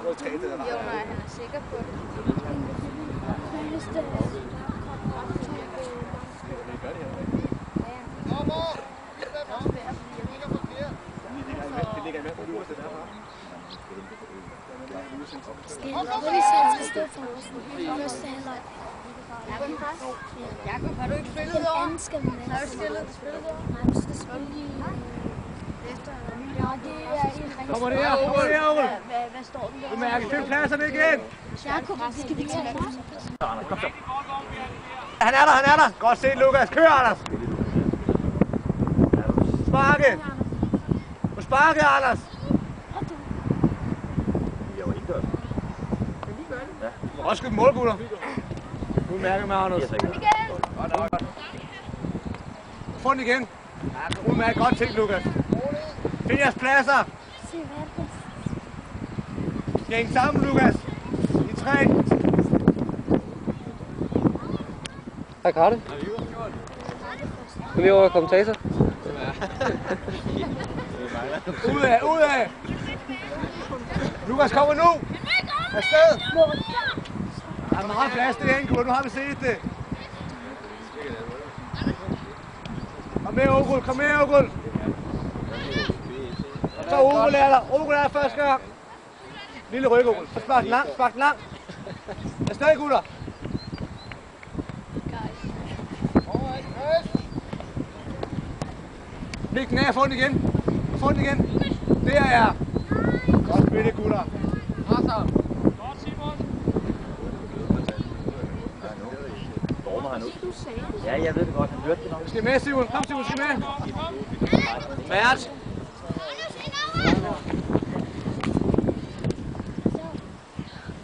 Jo, nej, han er sikker på det. Jakob, har du ikke spillet i år? Har du spillet? Nej, du skal spille efter. Ja, det er Kommer det her, kommer det her, Ole. Hvad står den der? Du mærker til pladserne igen. Jakob, skal vi tage først? Kom så. Han er der, han er der. Godt set, Lukas. Kør, Anders. Sparke. Du sparke, Anders. Jeg var ikke dørt. Også skyde målgutter. Du mærker med, Anders. Få den igen. Udmærket godt ting, Lukas. Find jeres pladser. Hæng sammen, Lukas. I 3. Hej, Karte. Kom lige over kommentator. Udad, udad. Lukas kommer nu. Afsted. Der er meget plads det her, nu har vi set det. Kom med, Ogul. Kom med, Ogul. Så Ogul er der. Ogul er der første gang. Lille ryg, Ogul. Spark den lang, spark den lang. Afsted, gutter. Læg den af, få den igen. Få den igen. Der er. Godt spillet, gutter. Godt, Simon. Dormer han ud. Ja, jeg ved det godt. Han hørte det nok. Du skal med, Simon. Kom, Simon, skal med. Mert.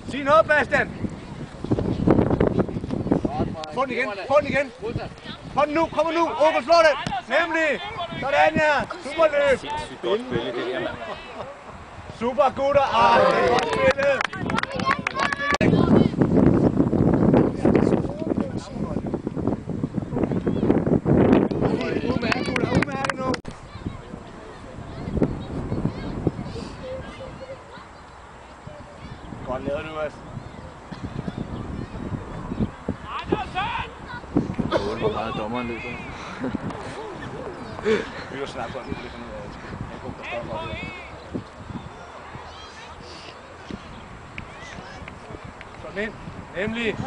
Sig noget, Bastian. Få den igen. Få den igen. Få den nu. Kom nu. Åbel, slå det. Nemlig. Sådan, ja. Super løb. Sindssygt godt spillet, det der, mand. Super, gutter. Det er godt spillet. Udmærket, gutter. Udmærket nu. Godt lavet, Lukas. Hvor meget dommeren løber. Vi vil snakke om det, for nu er jeg god, der står op. Kom ind. Nemlig.